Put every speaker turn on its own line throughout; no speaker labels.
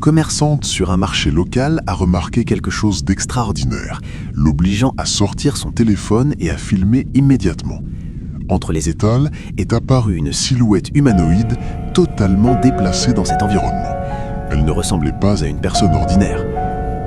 commerçante sur un marché local a remarqué quelque chose d'extraordinaire, l'obligeant à sortir son téléphone et à filmer immédiatement. Entre les étals est apparue une silhouette humanoïde totalement déplacée dans cet environnement. Elle ne ressemblait pas à une personne ordinaire.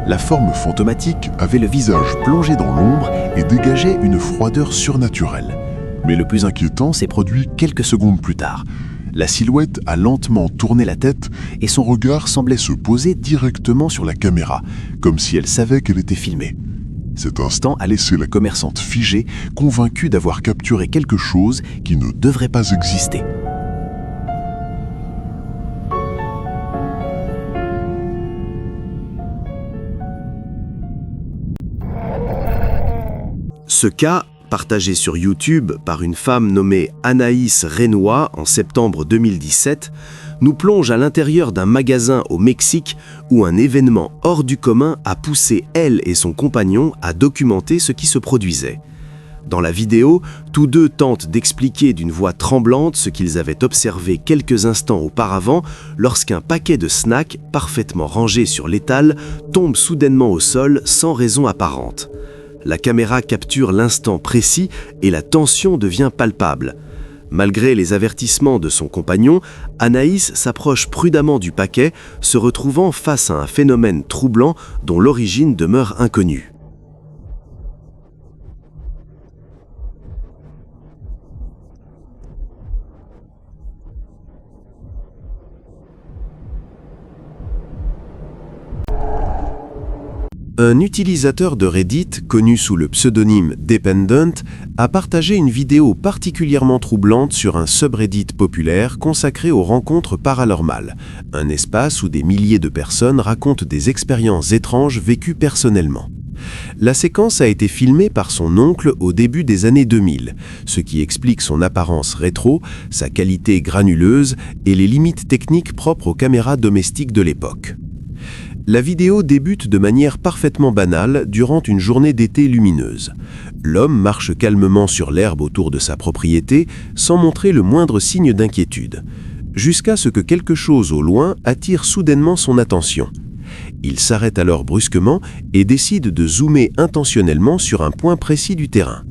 La forme fantomatique avait le visage plongé dans l'ombre et dégageait une froideur surnaturelle. Mais le plus inquiétant s'est produit quelques secondes plus tard. La silhouette a lentement tourné la tête et son regard semblait se poser directement sur la caméra, comme si elle savait qu'elle était filmée. Cet instant a laissé la commerçante figée, convaincue d'avoir capturé quelque chose qui ne devrait pas exister.
Ce cas, partagé sur YouTube par une femme nommée Anaïs Renoy en septembre 2017, nous plonge à l'intérieur d'un magasin au Mexique où un événement hors du commun a poussé elle et son compagnon à documenter ce qui se produisait. Dans la vidéo, tous deux tentent d'expliquer d'une voix tremblante ce qu'ils avaient observé quelques instants auparavant lorsqu'un paquet de snacks parfaitement rangé sur l'étal tombe soudainement au sol sans raison apparente. La caméra capture l'instant précis et la tension devient palpable. Malgré les avertissements de son compagnon, Anaïs s'approche prudemment du paquet, se retrouvant face à un phénomène troublant dont l'origine demeure inconnue. Un utilisateur de Reddit, connu sous le pseudonyme Dependent, a partagé une vidéo particulièrement troublante sur un subreddit populaire consacré aux rencontres paranormales, un espace où des milliers de personnes racontent des expériences étranges vécues personnellement. La séquence a été filmée par son oncle au début des années 2000, ce qui explique son apparence rétro, sa qualité granuleuse et les limites techniques propres aux caméras domestiques de l'époque. La vidéo débute de manière parfaitement banale durant une journée d'été lumineuse. L'homme marche calmement sur l'herbe autour de sa propriété sans montrer le moindre signe d'inquiétude, jusqu'à ce que quelque chose au loin attire soudainement son attention. Il s'arrête alors brusquement et décide de zoomer intentionnellement sur un point précis du terrain.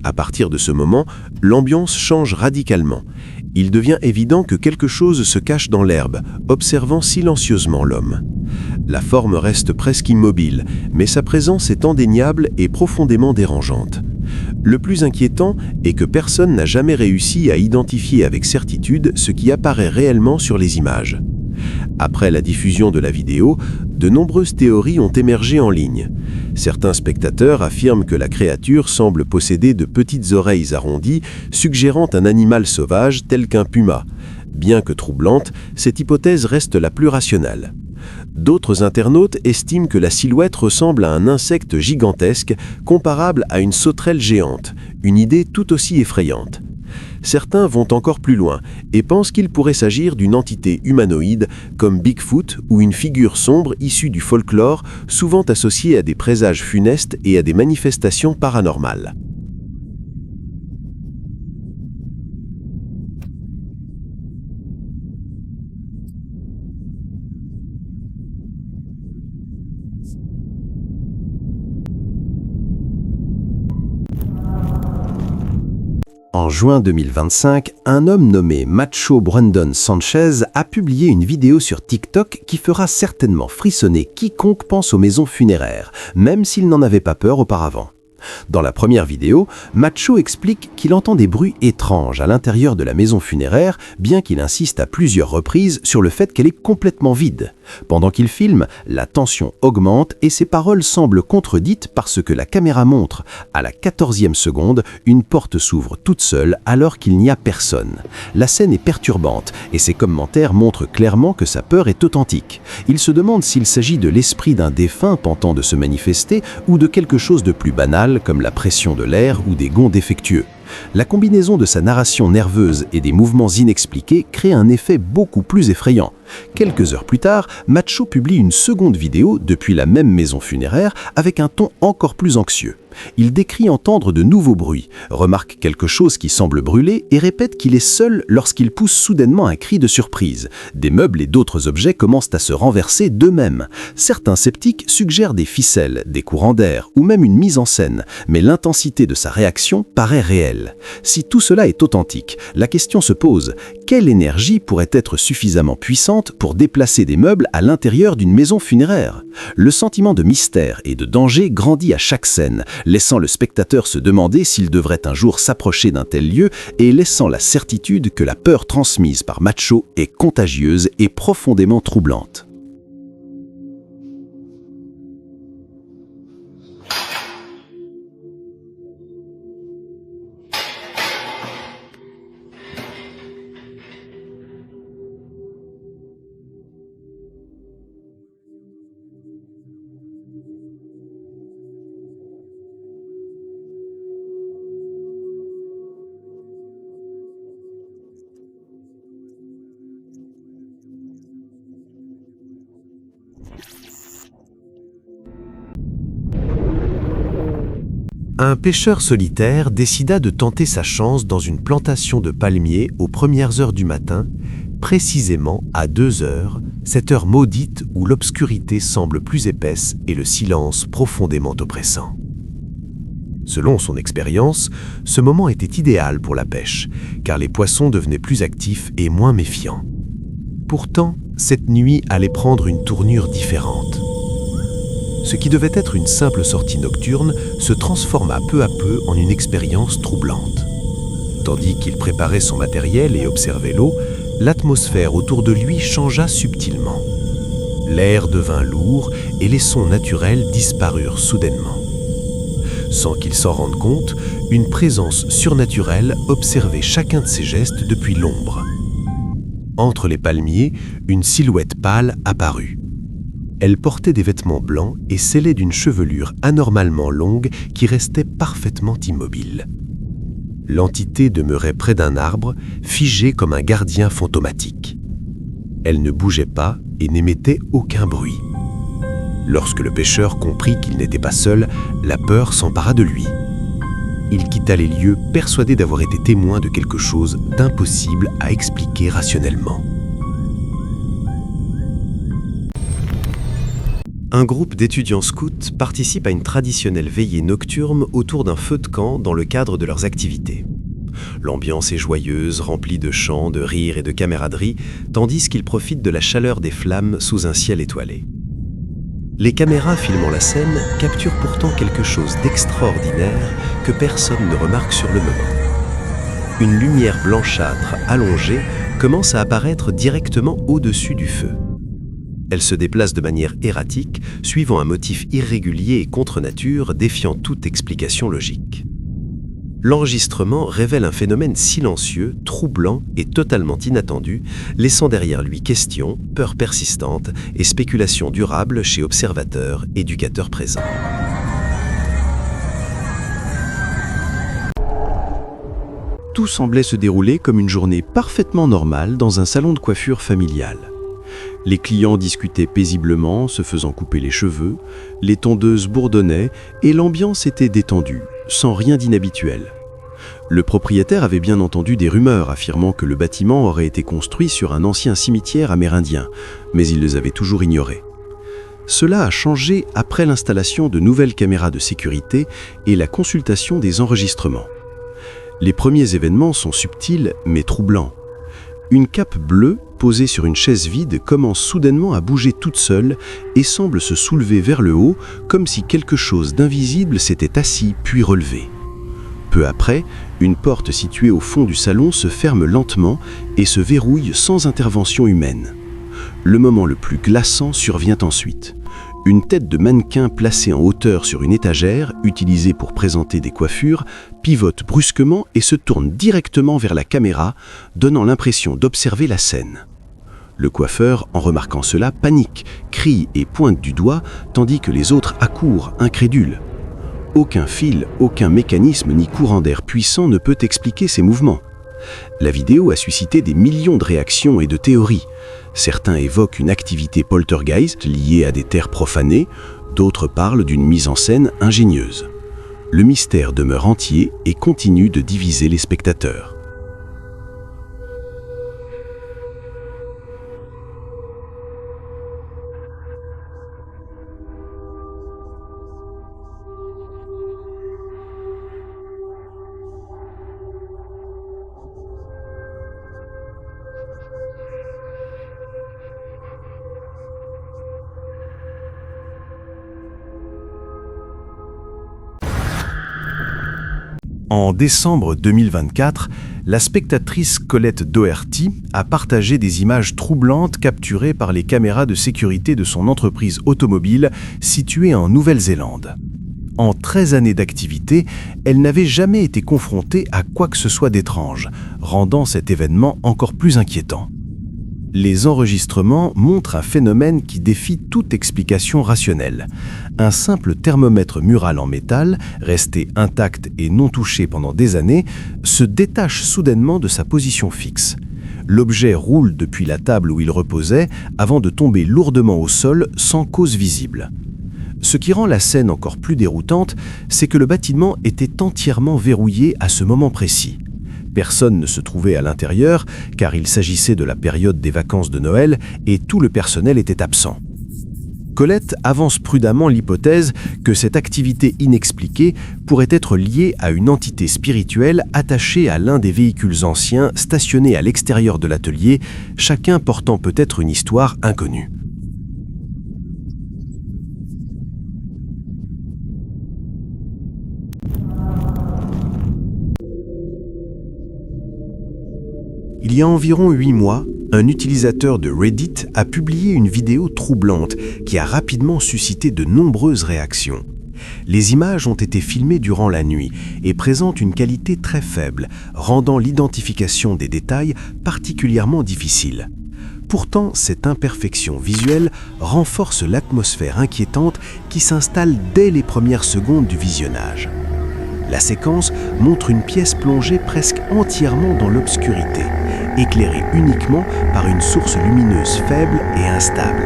À partir de ce moment, l'ambiance change radicalement. Il devient évident que quelque chose se cache dans l'herbe, observant silencieusement l'homme. La forme reste presque immobile, mais sa présence est indéniable et profondément dérangeante. Le plus inquiétant est que personne n'a jamais réussi à identifier avec certitude ce qui apparaît réellement sur les images. Après la diffusion de la vidéo, de nombreuses théories ont émergé en ligne. Certains spectateurs affirment que la créature semble posséder de petites oreilles arrondies, suggérant un animal sauvage tel qu'un puma. Bien que troublante, cette hypothèse reste la plus rationnelle. D'autres internautes estiment que la silhouette ressemble à un insecte gigantesque, comparable à une sauterelle géante, une idée tout aussi effrayante. Certains vont encore plus loin et pensent qu'il pourrait s'agir d'une entité humanoïde comme Bigfoot ou une figure sombre issue du folklore, souvent associée à des présages funestes et à des manifestations paranormales. En juin 2025, un homme nommé Macho Brandon Sanchez a publié une vidéo sur TikTok qui fera certainement frissonner quiconque pense aux maisons funéraires, même s'il n'en avait pas peur auparavant. Dans la première vidéo, Macho explique qu'il entend des bruits étranges à l'intérieur de la maison funéraire, bien qu'il insiste à plusieurs reprises sur le fait qu'elle est complètement vide. Pendant qu'il filme, la tension augmente et ses paroles semblent contredites par ce que la caméra montre. À la 14e seconde, une porte s'ouvre toute seule alors qu'il n'y a personne. La scène est perturbante et ses commentaires montrent clairement que sa peur est authentique. Il se demande s'il s'agit de l'esprit d'un défunt tentant de se manifester ou de quelque chose de plus banal comme la pression de l'air ou des gonds défectueux. La combinaison de sa narration nerveuse et des mouvements inexpliqués crée un effet beaucoup plus effrayant. Quelques heures plus tard, Macho publie une seconde vidéo depuis la même maison funéraire avec un ton encore plus anxieux. Il décrit entendre de nouveaux bruits, remarque quelque chose qui semble brûler et répète qu'il est seul lorsqu'il pousse soudainement un cri de surprise. Des meubles et d'autres objets commencent à se renverser d'eux-mêmes. Certains sceptiques suggèrent des ficelles, des courants d'air ou même une mise en scène, mais l'intensité de sa réaction paraît réelle. Si tout cela est authentique, la question se pose, quelle énergie pourrait être suffisamment puissante pour déplacer des meubles à l'intérieur d'une maison funéraire? Le sentiment de mystère et de danger grandit à chaque scène, laissant le spectateur se demander s'il devrait un jour s'approcher d'un tel lieu et laissant la certitude que la peur transmise par Macho est contagieuse et profondément troublante. Un pêcheur solitaire décida de tenter sa chance dans une plantation de palmiers aux premières heures du matin, précisément à 2 heures, cette heure maudite où l'obscurité semble plus épaisse et le silence profondément oppressant. Selon son expérience, ce moment était idéal pour la pêche, car les poissons devenaient plus actifs et moins méfiants. Pourtant, cette nuit allait prendre une tournure différente. Ce qui devait être une simple sortie nocturne se transforma peu à peu en une expérience troublante. Tandis qu'il préparait son matériel et observait l'eau, l'atmosphère autour de lui changea subtilement. L'air devint lourd et les sons naturels disparurent soudainement. Sans qu'il s'en rende compte, une présence surnaturelle observait chacun de ses gestes depuis l'ombre. Entre les palmiers, une silhouette pâle apparut. Elle portait des vêtements blancs et scellée d'une chevelure anormalement longue qui restait parfaitement immobile. L'entité demeurait près d'un arbre, figée comme un gardien fantomatique. Elle ne bougeait pas et n'émettait aucun bruit. Lorsque le pêcheur comprit qu'il n'était pas seul, la peur s'empara de lui. Il quitta les lieux persuadé d'avoir été témoin de quelque chose d'impossible à expliquer rationnellement. Un groupe d'étudiants scouts participe à une traditionnelle veillée nocturne autour d'un feu de camp dans le cadre de leurs activités. L'ambiance est joyeuse, remplie de chants, de rires et de camaraderie, tandis qu'ils profitent de la chaleur des flammes sous un ciel étoilé. Les caméras filmant la scène capturent pourtant quelque chose d'extraordinaire que personne ne remarque sur le moment. Une lumière blanchâtre allongée commence à apparaître directement au-dessus du feu. Elle se déplace de manière erratique, suivant un motif irrégulier et contre nature, défiant toute explication logique. L'enregistrement révèle un phénomène silencieux, troublant et totalement inattendu, laissant derrière lui questions, peurs persistantes et spéculations durables chez observateurs, éducateurs présents. Tout semblait se dérouler comme une journée parfaitement normale dans un salon de coiffure familial. Les clients discutaient paisiblement, se faisant couper les cheveux, les tondeuses bourdonnaient et l'ambiance était détendue, sans rien d'inhabituel. Le propriétaire avait bien entendu des rumeurs affirmant que le bâtiment aurait été construit sur un ancien cimetière amérindien, mais il les avait toujours ignorées. Cela a changé après l'installation de nouvelles caméras de sécurité et la consultation des enregistrements. Les premiers événements sont subtils mais troublants. Une cape bleue posée sur une chaise vide commence soudainement à bouger toute seule et semble se soulever vers le haut comme si quelque chose d'invisible s'était assis puis relevé. Peu après, une porte située au fond du salon se ferme lentement et se verrouille sans intervention humaine. Le moment le plus glaçant survient ensuite. Une tête de mannequin placée en hauteur sur une étagère, utilisée pour présenter des coiffures, pivote brusquement et se tourne directement vers la caméra, donnant l'impression d'observer la scène. Le coiffeur, en remarquant cela, panique, crie et pointe du doigt, tandis que les autres accourent, incrédules. Aucun fil, aucun mécanisme ni courant d'air puissant ne peut expliquer ces mouvements. La vidéo a suscité des millions de réactions et de théories. Certains évoquent une activité poltergeist liée à des terres profanées, d'autres parlent d'une mise en scène ingénieuse. Le mystère demeure entier et continue de diviser les spectateurs. En décembre 2024, la spectatrice Colette Doherty a partagé des images troublantes capturées par les caméras de sécurité de son entreprise automobile située en Nouvelle-Zélande. En 13 années d'activité, elle n'avait jamais été confrontée à quoi que ce soit d'étrange, rendant cet événement encore plus inquiétant. Les enregistrements montrent un phénomène qui défie toute explication rationnelle. Un simple thermomètre mural en métal, resté intact et non touché pendant des années, se détache soudainement de sa position fixe. L'objet roule depuis la table où il reposait avant de tomber lourdement au sol sans cause visible. Ce qui rend la scène encore plus déroutante, c'est que le bâtiment était entièrement verrouillé à ce moment précis. Personne ne se trouvait à l'intérieur, car il s'agissait de la période des vacances de Noël et tout le personnel était absent. Colette avance prudemment l'hypothèse que cette activité inexpliquée pourrait être liée à une entité spirituelle attachée à l'un des véhicules anciens stationnés à l'extérieur de l'atelier, chacun portant peut-être une histoire inconnue. Il y a environ 8 mois, un utilisateur de Reddit a publié une vidéo troublante qui a rapidement suscité de nombreuses réactions. Les images ont été filmées durant la nuit et présentent une qualité très faible, rendant l'identification des détails particulièrement difficile. Pourtant, cette imperfection visuelle renforce l'atmosphère inquiétante qui s'installe dès les premières secondes du visionnage. La séquence montre une pièce plongée presque entièrement dans l'obscurité, éclairée uniquement par une source lumineuse faible et instable.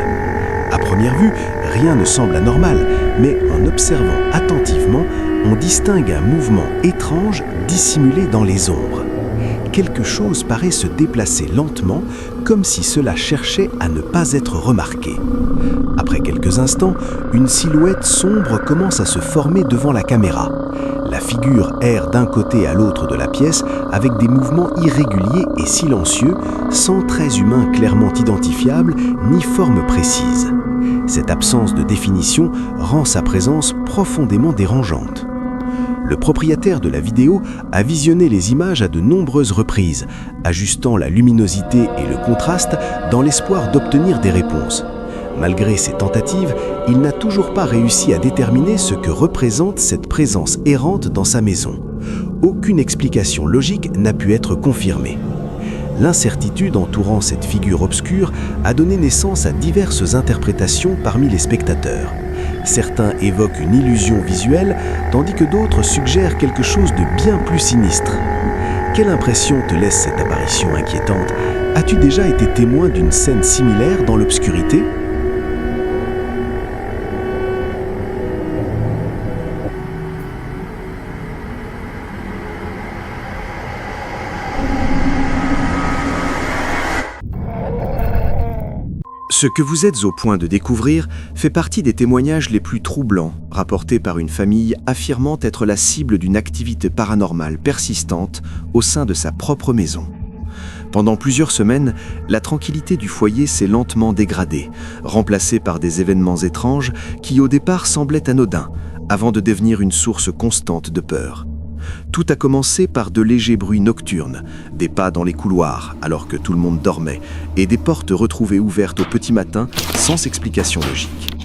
À première vue, rien ne semble anormal, mais en observant attentivement, on distingue un mouvement étrange dissimulé dans les ombres. Quelque chose paraît se déplacer lentement, comme si cela cherchait à ne pas être remarqué. Après quelques instants, une silhouette sombre commence à se former devant la caméra. La figure erre d'un côté à l'autre de la pièce avec des mouvements irréguliers et silencieux, sans traits humains clairement identifiables ni forme précise. Cette absence de définition rend sa présence profondément dérangeante. Le propriétaire de la vidéo a visionné les images à de nombreuses reprises, ajustant la luminosité et le contraste dans l'espoir d'obtenir des réponses. Malgré ses tentatives, il n'a toujours pas réussi à déterminer ce que représente cette présence errante dans sa maison. Aucune explication logique n'a pu être confirmée. L'incertitude entourant cette figure obscure a donné naissance à diverses interprétations parmi les spectateurs. Certains évoquent une illusion visuelle, tandis que d'autres suggèrent quelque chose de bien plus sinistre. Quelle impression te laisse cette apparition inquiétante ? As-tu déjà été témoin d'une scène similaire dans l'obscurité ? Ce que vous êtes au point de découvrir fait partie des témoignages les plus troublants rapportés par une famille affirmant être la cible d'une activité paranormale persistante au sein de sa propre maison. Pendant plusieurs semaines, la tranquillité du foyer s'est lentement dégradée, remplacée par des événements étranges qui au départ semblaient anodins, avant de devenir une source constante de peur. Tout a commencé par de légers bruits nocturnes, des pas dans les couloirs alors que tout le monde dormait, et des portes retrouvées ouvertes au petit matin sans explication logique.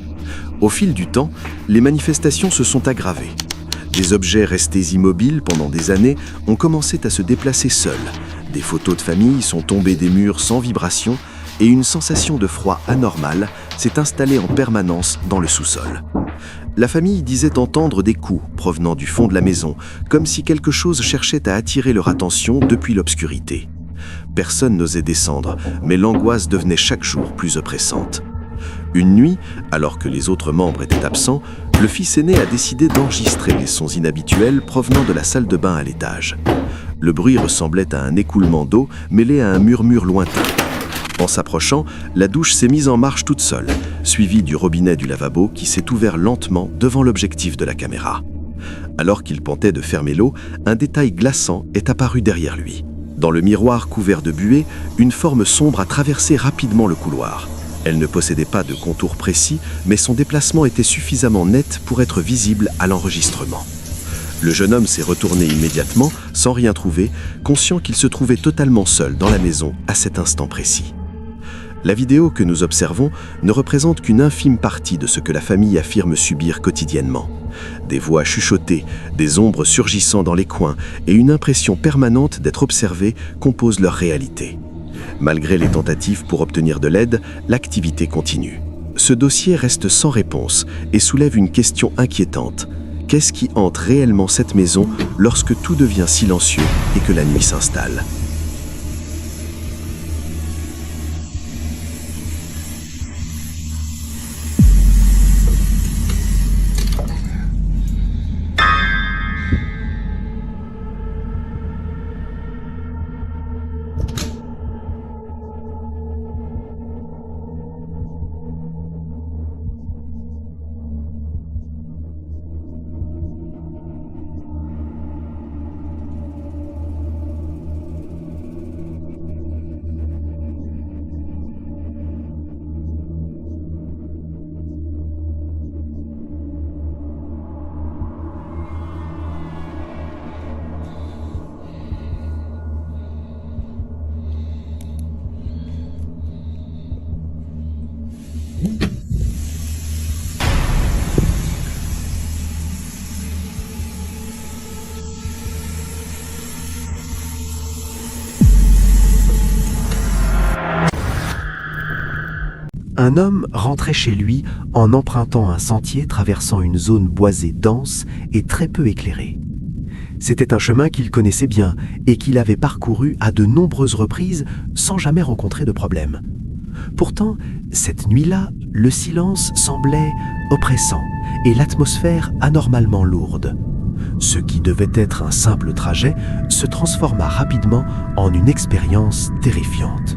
Au fil du temps, les manifestations se sont aggravées. Des objets restés immobiles pendant des années ont commencé à se déplacer seuls. Des photos de famille sont tombées des murs sans vibration et une sensation de froid anormal s'est installée en permanence dans le sous-sol.
La famille disait entendre des coups provenant du fond de la maison, comme si quelque chose cherchait à attirer leur attention depuis l'obscurité. Personne n'osait descendre, mais l'angoisse devenait chaque jour plus oppressante. Une nuit, alors que les autres membres étaient absents, le fils aîné a décidé d'enregistrer les sons inhabituels provenant de la salle de bain à l'étage. Le bruit ressemblait à un écoulement d'eau mêlé à un murmure lointain. En s'approchant, la douche s'est mise en marche toute seule, suivie du robinet du lavabo qui s'est ouvert lentement devant l'objectif de la caméra. Alors qu'il tentait de fermer l'eau, un détail glaçant est apparu derrière lui. Dans le miroir couvert de buée, une forme sombre a traversé rapidement le couloir. Elle ne possédait pas de contour précis, mais son déplacement était suffisamment net pour être visible à l'enregistrement. Le jeune homme s'est retourné immédiatement, sans rien trouver, conscient qu'il se trouvait totalement seul dans la maison à cet instant précis. La vidéo que nous observons ne représente qu'une infime partie de ce que la famille affirme subir quotidiennement. Des voix chuchotées, des ombres surgissant dans les coins et une impression permanente d'être observée composent leur réalité. Malgré les tentatives pour obtenir de l'aide, l'activité continue. Ce dossier reste sans réponse et soulève une question inquiétante. Qu'est-ce qui hante réellement cette maison lorsque tout devient silencieux et que la nuit s'installe ?
Un homme rentrait chez lui en empruntant un sentier traversant une zone boisée dense et très peu éclairée. C'était un chemin qu'il connaissait bien et qu'il avait parcouru à de nombreuses reprises sans jamais rencontrer de problème. Pourtant, cette nuit-là, le silence semblait oppressant et l'atmosphère anormalement lourde. Ce qui devait être un simple trajet se transforma rapidement en une expérience terrifiante.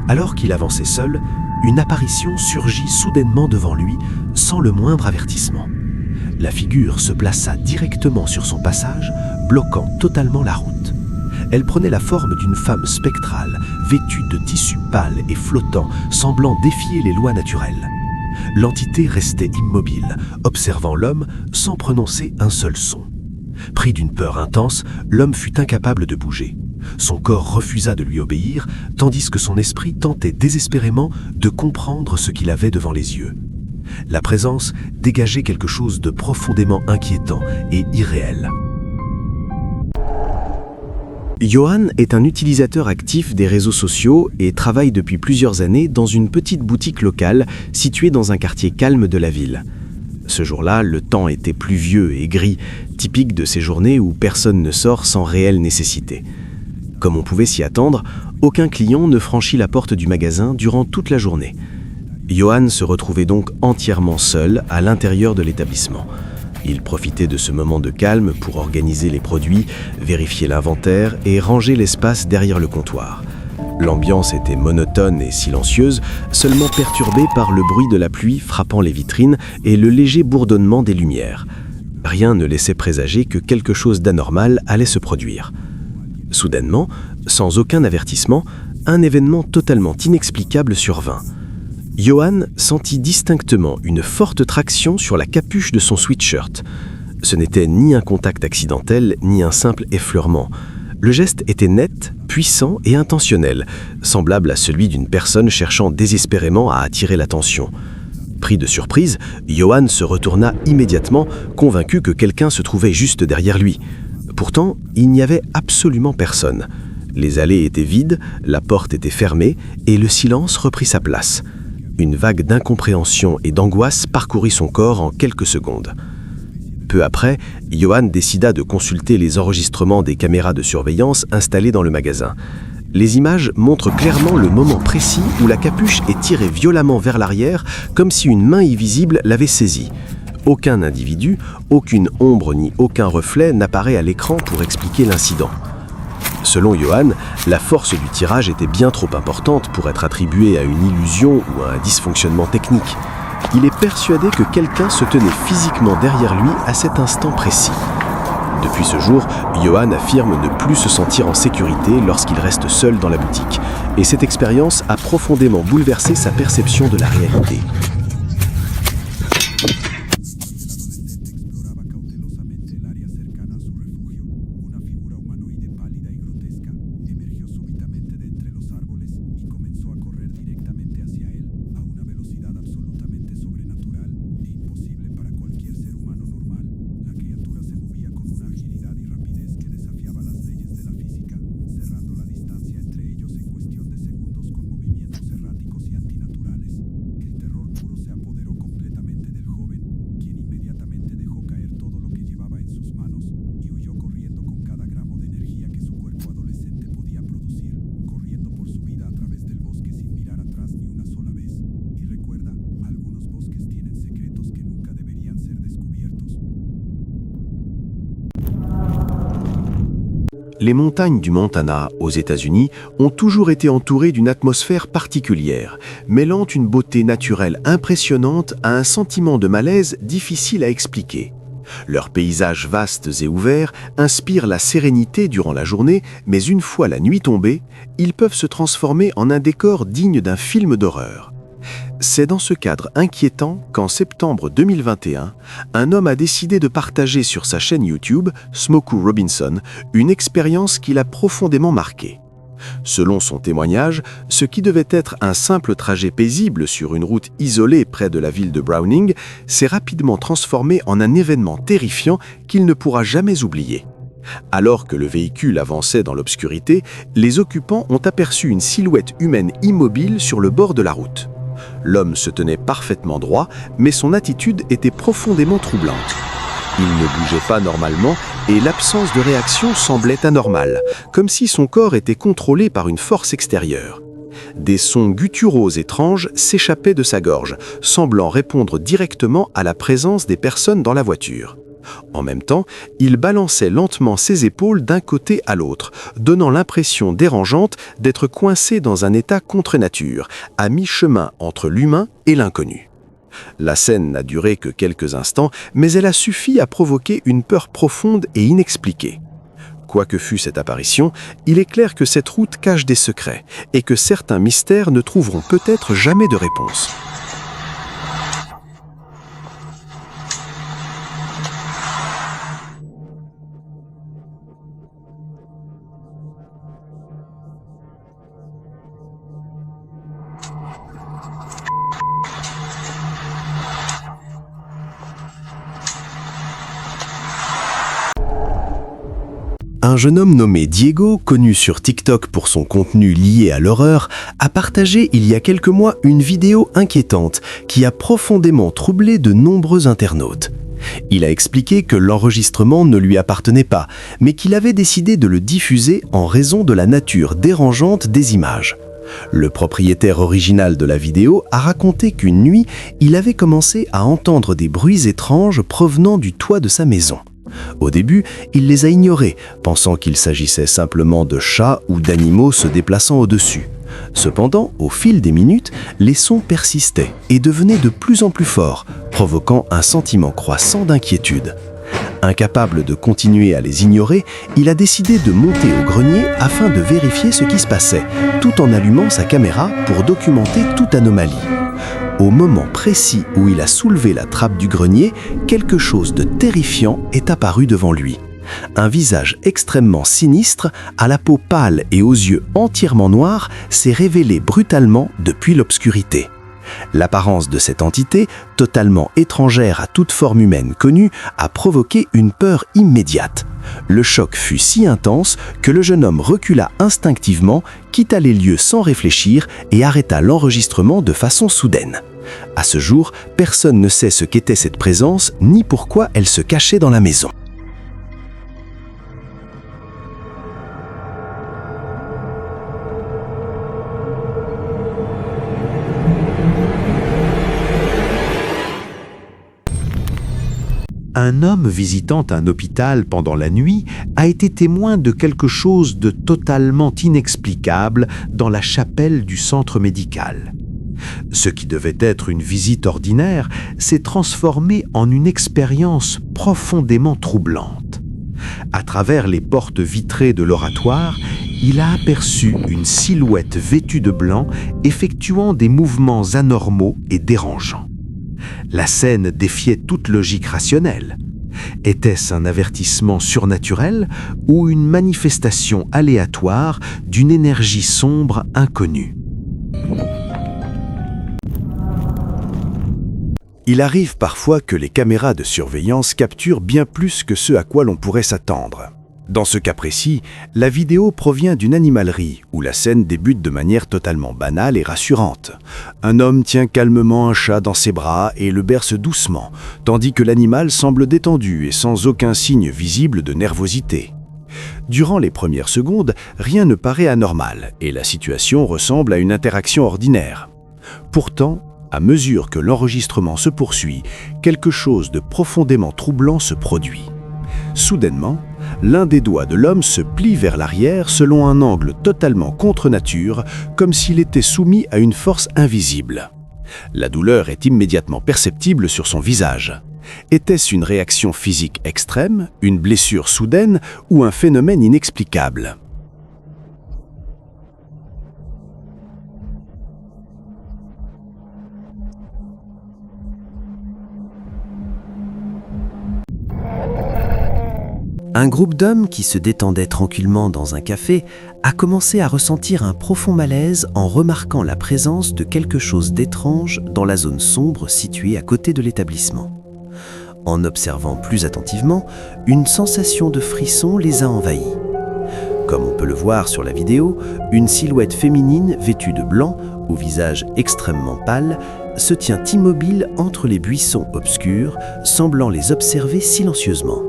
Alors qu'il avançait seul, une apparition surgit soudainement devant lui, sans le moindre avertissement. La figure se plaça directement sur son passage, bloquant totalement la route. Elle prenait la forme d'une femme spectrale, vêtue de tissu pâle et flottant, semblant défier les lois naturelles. L'entité restait immobile, observant l'homme sans prononcer un seul son. Pris d'une peur intense, l'homme fut incapable de bouger. Son corps refusa de lui obéir, tandis que son esprit tentait désespérément de comprendre ce qu'il avait devant les yeux. La présence dégageait quelque chose de profondément inquiétant et irréel.
Johan est un utilisateur actif des réseaux sociaux et travaille depuis plusieurs années dans une petite boutique locale située dans un quartier calme de la ville. Ce jour-là, le temps était pluvieux et gris, typique de ces journées où personne ne sort sans réelle nécessité. Comme on pouvait s'y attendre, aucun client ne franchit la porte du magasin durant toute la journée. Johan se retrouvait donc entièrement seul à l'intérieur de l'établissement. Il profitait de ce moment de calme pour organiser les produits, vérifier l'inventaire et ranger l'espace derrière le comptoir. L'ambiance était monotone et silencieuse, seulement perturbée par le bruit de la pluie frappant les vitrines et le léger bourdonnement des lumières. Rien ne laissait présager que quelque chose d'anormal allait se produire. Soudainement, sans aucun avertissement, un événement totalement inexplicable survint. Johan sentit distinctement une forte traction sur la capuche de son sweatshirt. Ce n'était ni un contact accidentel, ni un simple effleurement. Le geste était net, puissant et intentionnel, semblable à celui d'une personne cherchant désespérément à attirer l'attention. Pris de surprise, Johan se retourna immédiatement, convaincu que quelqu'un se trouvait juste derrière lui. Pourtant, il n'y avait absolument personne. Les allées étaient vides, la porte était fermée et le silence reprit sa place.
Une vague d'incompréhension et d'angoisse parcourut son corps en quelques secondes. Peu après, Johan décida de consulter les enregistrements des caméras de surveillance installées dans le magasin. Les images montrent clairement le moment précis où la capuche est tirée violemment vers l'arrière, comme si une main invisible l'avait saisie. Aucun individu, aucune ombre ni aucun reflet n'apparaît à l'écran pour expliquer l'incident. Selon Johan, la force du tirage était bien trop importante pour être attribuée à une illusion ou à un dysfonctionnement technique. Il est persuadé que quelqu'un se tenait physiquement derrière lui à cet instant précis. Depuis ce jour, Johan affirme ne plus se sentir en sécurité lorsqu'il reste seul dans la boutique. Et cette expérience a profondément bouleversé sa perception de la réalité. Les montagnes du Montana, aux États-Unis, ont toujours été entourées d'une atmosphère particulière, mêlant une beauté naturelle impressionnante à un sentiment de malaise difficile à expliquer. Leurs paysages vastes et ouverts inspirent la sérénité durant la journée, mais une fois la nuit tombée, ils peuvent se transformer en un décor digne d'un film d'horreur. C'est dans ce cadre inquiétant qu'en septembre 2021, un homme a décidé de partager sur sa chaîne YouTube, Smokey Robinson, une expérience qui l'a profondément marqué. Selon son témoignage, ce qui devait être un simple trajet paisible sur une route isolée près de la ville de Browning s'est rapidement transformé en un événement terrifiant qu'il ne pourra jamais oublier. Alors que le véhicule avançait dans l'obscurité, les occupants ont aperçu une silhouette humaine immobile sur le bord de la route. L'homme se tenait parfaitement droit, mais son attitude était profondément troublante. Il ne bougeait pas normalement et l'absence de réaction semblait anormale, comme si son corps était contrôlé par une force extérieure. Des sons gutturaux étranges s'échappaient de sa gorge, semblant répondre directement à la présence des personnes dans la voiture. En même temps, il balançait lentement ses épaules d'un côté à l'autre, donnant l'impression dérangeante d'être coincé dans un état contre nature, à mi-chemin entre l'humain et l'inconnu. La scène n'a duré que quelques instants, mais elle a suffi à provoquer une peur profonde et inexpliquée. Quoi que fût cette apparition, il est clair que cette route cache des secrets et que certains mystères ne trouveront peut-être jamais de réponse. Un jeune homme nommé Diego, connu sur TikTok pour son contenu lié à l'horreur, a partagé il y a quelques mois une vidéo inquiétante qui a profondément troublé de nombreux internautes. Il a expliqué que l'enregistrement ne lui appartenait pas, mais qu'il avait décidé de le diffuser en raison de la nature dérangeante des images. Le propriétaire original de la vidéo a raconté qu'une nuit, il avait commencé à entendre des bruits étranges provenant du toit de sa maison. Au début, il les a ignorés, pensant qu'il s'agissait simplement de chats ou d'animaux se déplaçant au-dessus. Cependant, au fil des minutes, les sons persistaient et devenaient de plus en plus forts, provoquant un sentiment croissant d'inquiétude. Incapable de continuer à les ignorer, il a décidé de monter au grenier afin de vérifier ce qui se passait, tout en allumant sa caméra pour documenter toute anomalie. Au moment précis où il a soulevé la trappe du grenier, quelque chose de terrifiant est apparu devant lui. Un visage extrêmement sinistre, à la peau pâle et aux yeux entièrement noirs, s'est révélé brutalement depuis l'obscurité. L'apparence de cette entité, totalement étrangère à toute forme humaine connue, a provoqué une peur immédiate. Le choc fut si intense que le jeune homme recula instinctivement, quitta les lieux sans réfléchir et arrêta l'enregistrement de façon soudaine. À ce jour, personne ne sait ce qu'était cette présence ni pourquoi elle se cachait dans la maison.
Un homme visitant un hôpital pendant la nuit a été témoin de quelque chose de totalement inexplicable dans la chapelle du centre médical. Ce qui devait être une visite ordinaire s'est transformé en une expérience profondément troublante. À travers les portes vitrées de l'oratoire, il a aperçu une silhouette vêtue de blanc effectuant des mouvements anormaux et dérangeants. La scène défiait toute logique rationnelle. Était-ce un avertissement surnaturel ou une manifestation aléatoire d'une énergie sombre inconnue ?
Il arrive parfois que les caméras de surveillance capturent bien plus que ce à quoi l'on pourrait s'attendre. Dans ce cas précis, la vidéo provient d'une animalerie où la scène débute de manière totalement banale et rassurante. Un homme tient calmement un chat dans ses bras et le berce doucement, tandis que l'animal semble détendu et sans aucun signe visible de nervosité. Durant les premières secondes, rien ne paraît anormal et la situation ressemble à une interaction ordinaire. Pourtant, à mesure que l'enregistrement se poursuit, quelque chose de profondément troublant se produit. Soudainement, l'un des doigts de l'homme se plie vers l'arrière selon un angle totalement contre nature, comme s'il était soumis à une force invisible. La douleur est immédiatement perceptible sur son visage. Était-ce une réaction physique extrême, une blessure soudaine ou un phénomène inexplicable ?
Un groupe d'hommes qui se détendaient tranquillement dans un café a commencé à ressentir un profond malaise en remarquant la présence de quelque chose d'étrange dans la zone sombre située à côté de l'établissement. En observant plus attentivement, une sensation de frisson les a envahis. Comme on peut le voir sur la vidéo, une silhouette féminine vêtue de blanc, au visage extrêmement pâle, se tient immobile entre les buissons obscurs, semblant les observer silencieusement.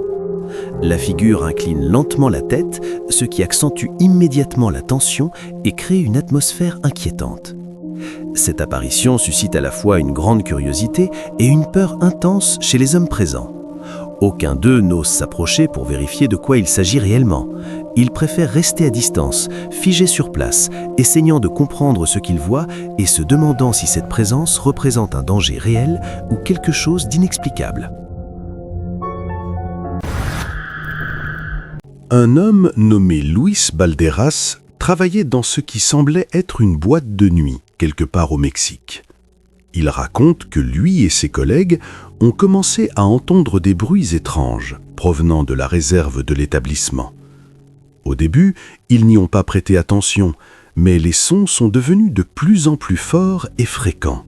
La figure incline lentement la tête, ce qui accentue immédiatement la tension et crée une atmosphère inquiétante. Cette apparition suscite à la fois une grande curiosité et une peur intense chez les hommes présents. Aucun d'eux n'ose s'approcher pour vérifier de quoi il s'agit réellement. Ils préfèrent rester à distance, figés sur place, essayant de comprendre ce qu'ils voient et se demandant si cette présence représente un danger réel ou quelque chose d'inexplicable.
Un homme nommé Luis Balderas travaillait dans ce qui semblait être une boîte de nuit, quelque part au Mexique. Il raconte que lui et ses collègues ont commencé à entendre des bruits étranges provenant de la réserve de l'établissement. Au début, ils n'y ont pas prêté attention, mais les sons sont devenus de plus en plus forts et fréquents.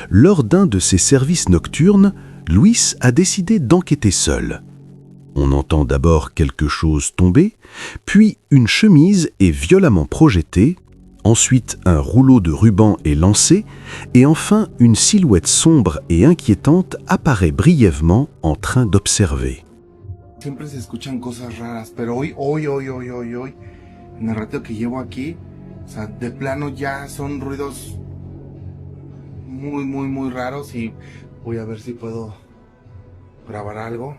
Lors d'un de ses services nocturnes, Luis a décidé d'enquêter seul. On entend d'abord quelque chose tomber, puis une chemise est violemment projetée, ensuite un rouleau de ruban est lancé, et enfin une silhouette sombre et inquiétante apparaît brièvement en train d'observer.
Siempre se escuchan cosas raras, pero hoy, en el rato que llevo aquí, o sea, de plano ya son ruidos muy raros y voy a ver si puedo grabar algo.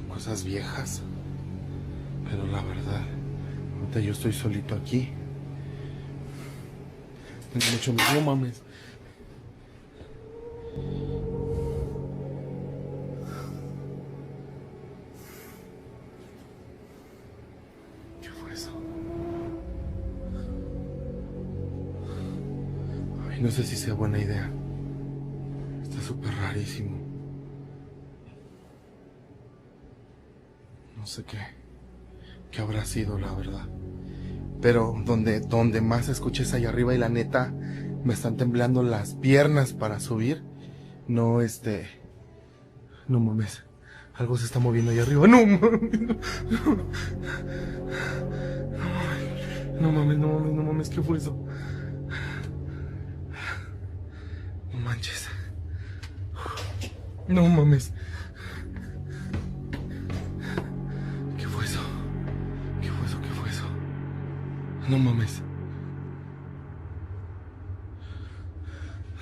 Cosas viejas, pero la verdad, ahorita yo estoy solito aquí. Tengo mucho miedo, no mames. ¿Qué fue eso? Ay, no sé si sea buena idea. Está súper rarísimo. No sé qué habrá sido, la verdad. Pero donde más escuché es allá arriba y la neta me están temblando las piernas para subir. No, no mames. Algo se está moviendo ahí arriba. No mames. No mames, no mames, no mames. ¿Qué fue eso? No manches. No mames. ¿Qué fue eso? ¿Qué fue eso? ¿Qué fue eso? No mames.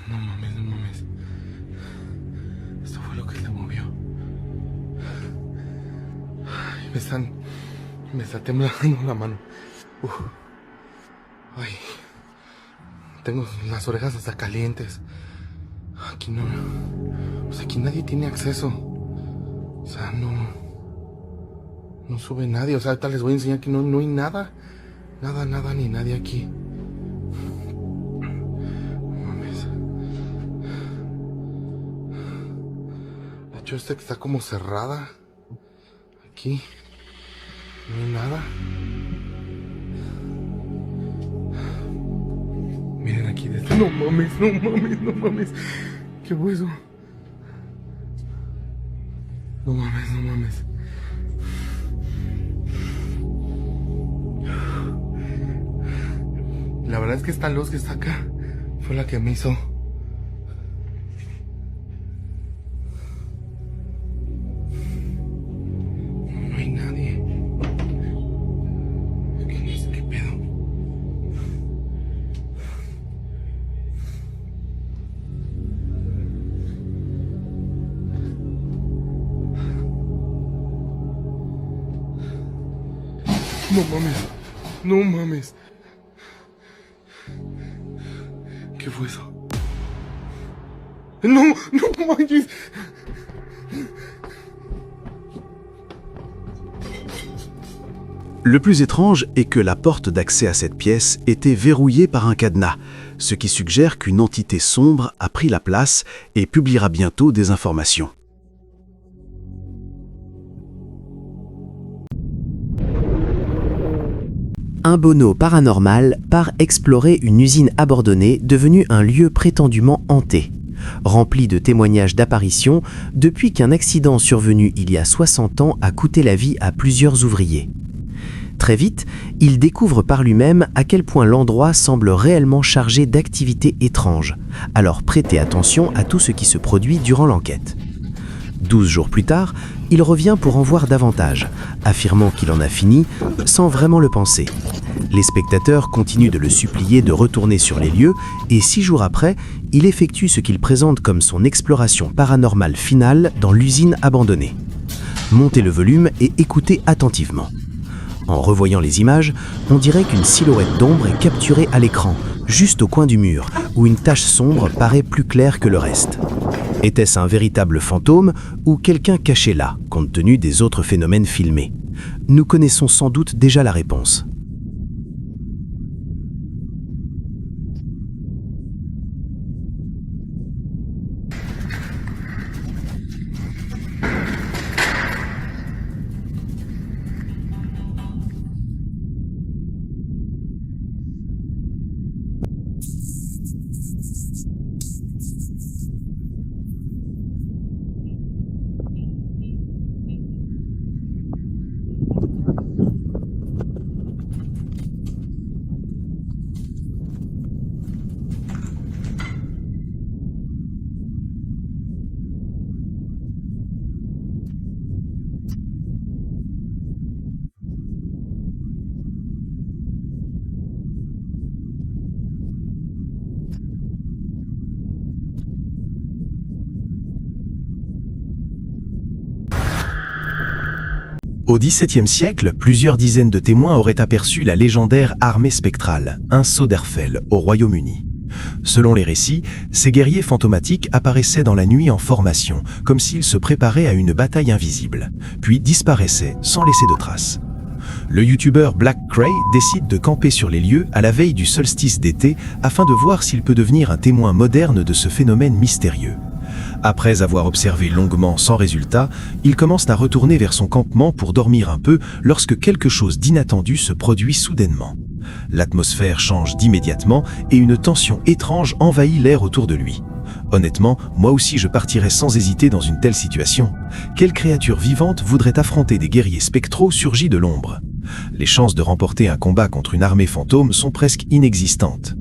No mames, no mames. Esto fue lo que se movió. Ay, me está temblando la mano. Ay. Tengo las orejas hasta calientes. Aquí no. Pues aquí nadie tiene acceso. O sea, no sube nadie. O sea, ahorita les voy a enseñar que no hay nada. Nada, ni nadie aquí. Mames. De hecho, esta que está como cerrada. Aquí. No hay nada. Miren aquí. No mames, no mames, no mames. ¿Qué fue eso? No mames, no mames. La verdad es que esta luz que está acá fue la que me hizo. No hay nadie. Aquí no sé qué pedo. No mames. No mames. ¿Qué fue eso? No manches.
Le plus étrange est que la porte d'accès à cette pièce était verrouillée par un cadenas, ce qui suggère qu'une entité sombre a pris la place et publiera bientôt des informations.
Un Bono paranormal part explorer une usine abandonnée devenue un lieu prétendument hanté, rempli de témoignages d'apparitions depuis qu'un accident survenu il y a 60 ans a coûté la vie à plusieurs ouvriers. Très vite, il découvre par lui-même à quel point l'endroit semble réellement chargé d'activités étranges, alors prêtez attention à tout ce qui se produit durant l'enquête. 12 jours plus tard, il revient pour en voir davantage, affirmant qu'il en a fini, sans vraiment le penser. Les spectateurs continuent de le supplier de retourner sur les lieux et 6 jours après, il effectue ce qu'il présente comme son exploration paranormale finale dans l'usine abandonnée. Montez le volume et écoutez attentivement. En revoyant les images, on dirait qu'une silhouette d'ombre est capturée à l'écran, juste au coin du mur, où une tache sombre paraît plus claire que le reste. Était-ce un véritable fantôme ou quelqu'un caché là, compte tenu des autres phénomènes filmés? Nous connaissons sans doute déjà la réponse. Au XVIIe siècle, plusieurs dizaines de témoins auraient aperçu la légendaire armée spectrale, un Söderfeld, au Royaume-Uni. Selon les récits, ces guerriers fantomatiques apparaissaient dans la nuit en formation, comme s'ils se préparaient à une bataille invisible, puis disparaissaient sans laisser de traces. Le youtubeur Black Cray décide de camper sur les lieux à la veille du solstice d'été afin de voir s'il peut devenir un témoin moderne de ce phénomène mystérieux. Après avoir observé longuement sans résultat, il commence à retourner vers son campement pour dormir un peu lorsque quelque chose d'inattendu se produit soudainement. L'atmosphère change d'immédiatement et une tension étrange envahit l'air autour de lui.
Honnêtement, moi aussi je partirais sans hésiter dans une telle situation. Quelle créature vivante voudrait affronter des guerriers spectraux surgis de l'ombre ? Les chances de remporter un combat contre une armée fantôme sont presque inexistantes.